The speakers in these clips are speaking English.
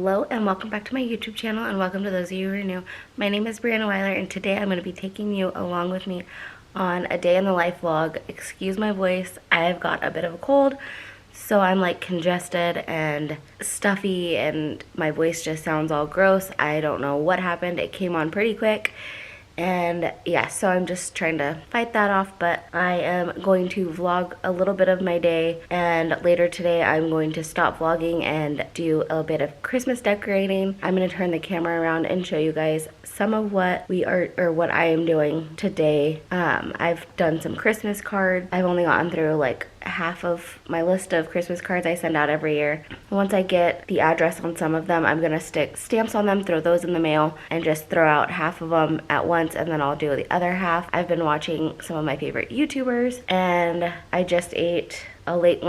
Hello and welcome back to my YouTube channel, and welcome to those of you who are new. My name is Brianna Weiler, and today I'm going to be taking you along with me on a day in the life vlog. Excuse my voice, I've got a bit of a cold, so I'm like congested and stuffy and my voice just sounds all gross. I don't know what happened. It came on pretty quick. And yeah, so I'm just trying to fight that off, but I am going to vlog a little bit of my day, and later today I'm going to stop vlogging and do a bit of Christmas decorating. I'm going to turn the camera around and show you guys some of what what I am doing today. I've done some Christmas cards. I've only gotten through like half of my list of Christmas cards I send out every year. Once I get the address on some of them, I'm gonna stick stamps on them, throw those in the mail, and just throw out half of them at once, and then I'll do the other half. I've been watching some of my favorite YouTubers, and I just ate a late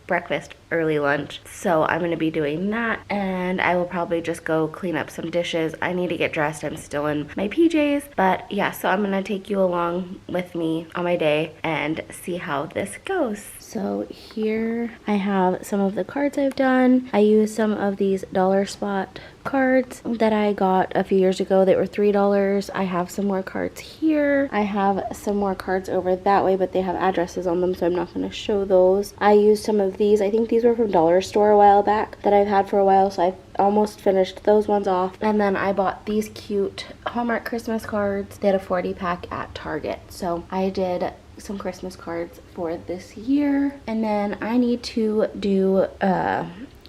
breakfast, early lunch. So I'm gonna be doing that, and I will probably just go clean up some dishes. I need to get dressed. I'm still in my PJs, but yeah, so I'm gonna take you along with me on my day and see how this goes. So here I have some of the cards I've done. I used some of these dollar spot cards that I got a few years ago. They were $3. I have some more cards here. I have some more cards over that way, but they have addresses on them, so I'm not going to show those. I used some of these. I think these were from Dollar Store a while back that I've had for a while, so I've almost finished those ones off. And then I bought these cute Hallmark Christmas cards. They had a 40 pack at Target, so I did some Christmas cards for this year. And then I need to do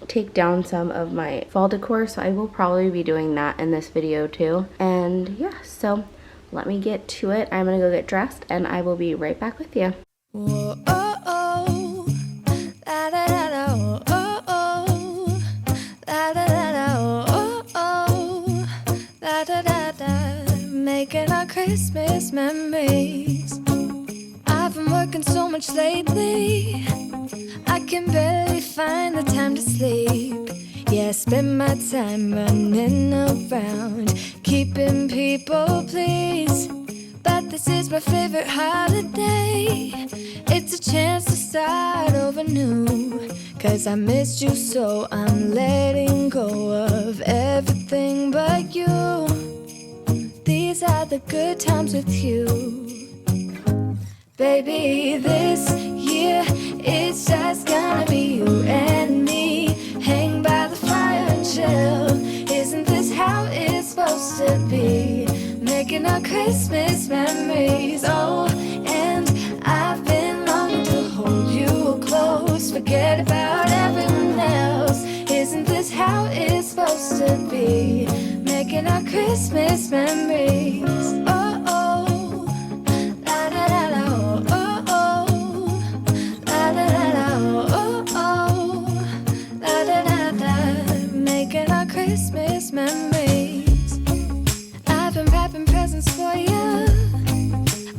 take down some of my fall decor, so I will probably be doing that in this video too. And yeah, so let me get to it. I'm gonna go get dressed and I will be right back with you. Whoa, oh, oh. La, da, da, da, oh, oh. La, da, da, da, oh, oh. La, da, da, da. Making our Christmas memories. I've been working so much lately, I can barely find the time to sleep. Yeah, I spend my time running around, keeping people pleased. But this is my favorite holiday. It's a chance to start over new, 'cause I missed you, so I'm letting go of everything but you. These are the good times with you. Baby, this year it's just gonna be you and me. Hang by the fire and chill. Isn't this how it's supposed to be? Making our Christmas memories. Oh, and I've been longing to hold you close. Forget about everyone else. Isn't this how it's supposed to be? Making our Christmas memories. Oh, oh. Christmas memories. I've been wrapping presents for you.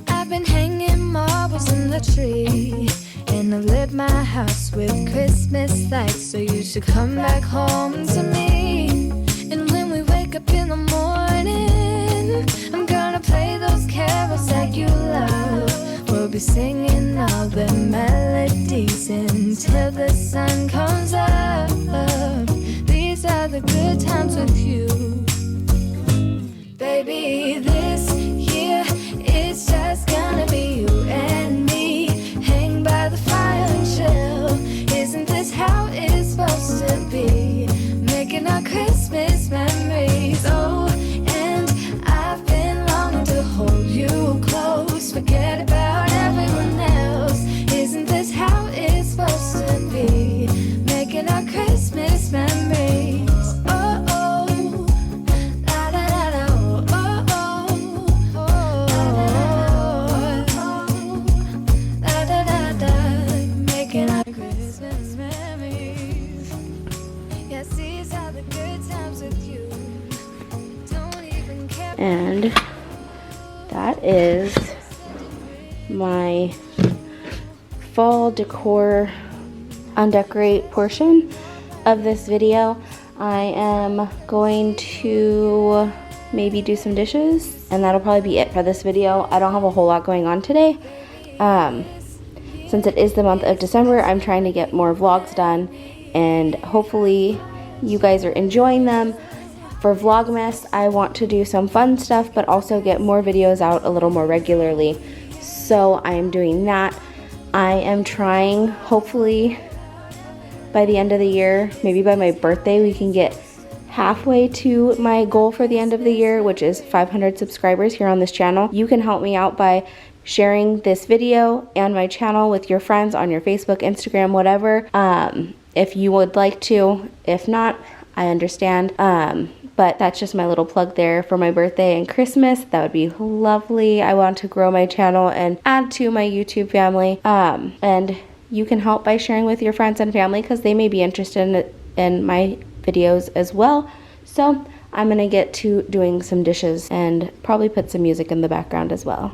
I've been hanging marbles in the tree, and I've lit my house with Christmas lights, so you should come back home to me. And when we wake up in the morning, I'm gonna play those carols that you love. We'll be singing all the melodies until the sun comes up. These are the good times with you. Baby, this year it's just gonna be you and me. Hang by the fire and chill. Isn't this how it's supposed to be? Making our Christmas memories. Oh, and I've been longing to hold you close. Forget about everyone else. Isn't this how it's supposed to be? Making our Christmas memories. Oh, oh. La, da, da, da, oh, oh, oh. Oh, la, da, da, da. Making our Christmas memories. Yes, these are the good times with you. Don't even care. And that is my fall decor undecorate portion of this video. I am going to maybe do some dishes, and that'll probably be it for this video. I don't have a whole lot going on today. Since it is the month of December, I'm trying to get more vlogs done, and hopefully you guys are enjoying them. For Vlogmas, I want to do some fun stuff, but also get more videos out a little more regularly. So I am doing that. I am trying, hopefully by the end of the year, maybe by my birthday, we can get halfway to my goal for the end of the year, which is 500 subscribers here on this channel. You can help me out by sharing this video and my channel with your friends on your Facebook, Instagram, whatever, if you would like to. If not, I understand. But that's just my little plug there for my birthday and Christmas. That would be lovely. I want to grow my channel and add to my YouTube family. And you can help by sharing with your friends and family because they may be interested in my videos as well. So I'm gonna get to doing some dishes and probably put some music in the background as well.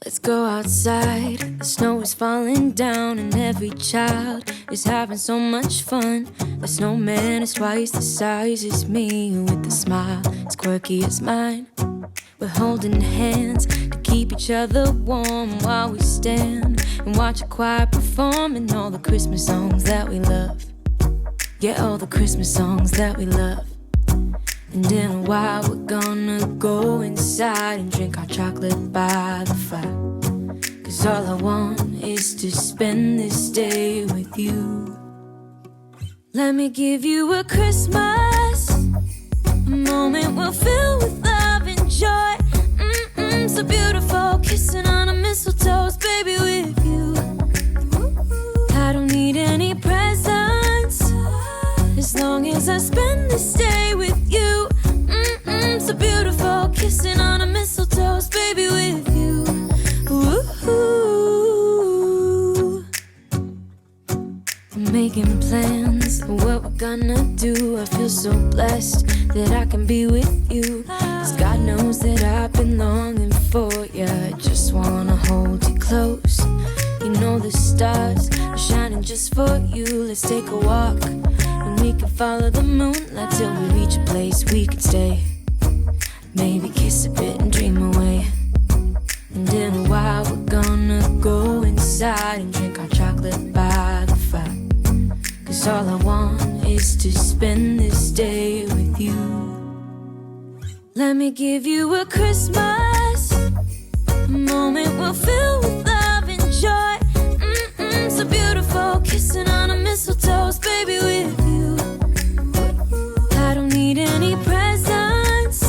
Let's go outside, the snow is falling down and every child is having so much fun. The snowman is twice the size as me, with a smile as quirky as mine. We're holding hands to keep each other warm while we stand and watch a choir performing all the Christmas songs that we love. Yeah, all the Christmas songs that we love. And in a while we're gonna go inside and drink our chocolate by the fire. 'Cause all I want is to spend this day with you. Let me give you a Christmas, a moment we'll fill with love and joy. So beautiful, kissing on a mistletoe, baby, with you. I don't need any presents, as long as I spend this day with you. So beautiful, kissing on a mistletoe, baby, with you. Ooh. I'm making plans for what we're gonna do. I feel so blessed that I can be with you. 'Cause God knows that I've been longing for you. I just wanna hold you close. You know the stars are shining just for you. Let's take a walk and we can follow the moonlight till we reach a place we can stay. Maybe kiss a bit and dream away. And in a while we're gonna go inside and drink our chocolate by the fire. 'Cause all I want is to spend this day with you. Let me give you a Christmas, a moment we'll fill with love and joy. So beautiful, kissing on a mistletoe, baby, with you. I don't need any presents,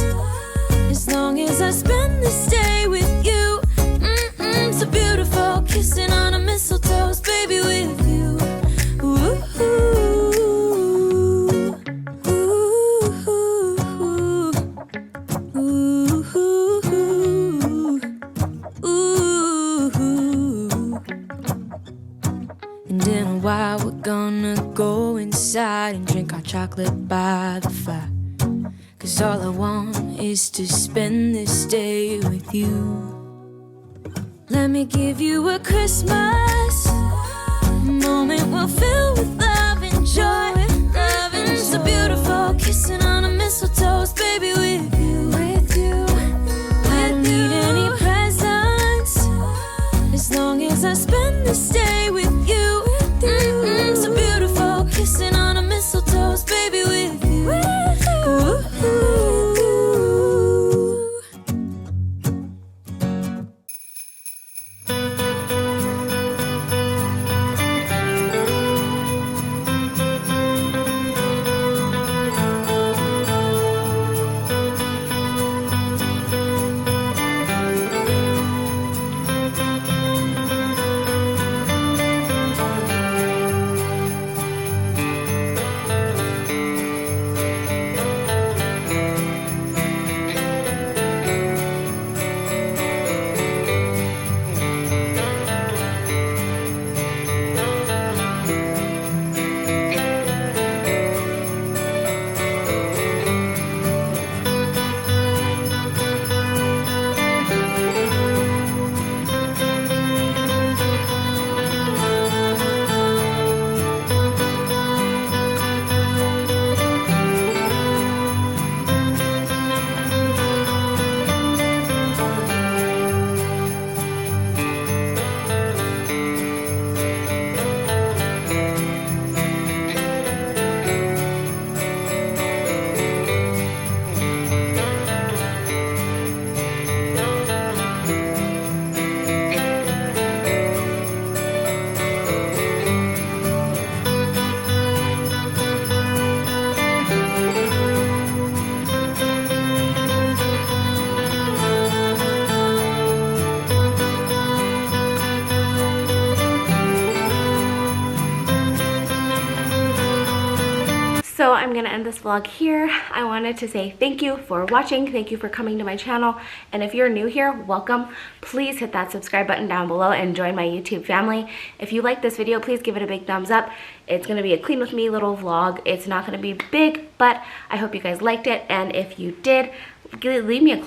as long as I spend this day with you. So beautiful, kissing on a mistletoe, baby, with you. Ooh. And in a while we're gonna go inside and drink our chocolate by the fire. 'Cause all I want is to spend this day with you. Let me give you a Christmas, a moment we'll fill with love and joy. Love and so beautiful, kissing on a mistletoe, baby, with you. I don't need any presents, as long as I spend this day with you. So beautiful, kissing on a mistletoe, baby, with you. Ooh. So I'm gonna end this vlog here. I wanted to say thank you for watching. Thank you for coming to my channel. And if you're new here, welcome. Please hit that subscribe button down below and join my YouTube family. If you like this video, please give it a big thumbs up. It's gonna be a clean with me little vlog. It's not gonna be big, but I hope you guys liked it. And if you did, leave me a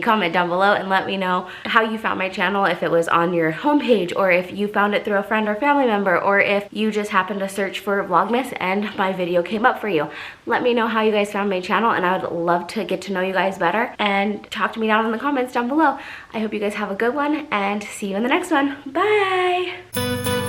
comment down below and let me know how you found my channel, if it was on your homepage, or if you found it through a friend or family member, or if you just happened to search for Vlogmas and my video came up for you. Let me know how you guys found my channel, and I would love to get to know you guys better, and talk to me down in the comments down below. I hope you guys have a good one, and see you in the next one. Bye!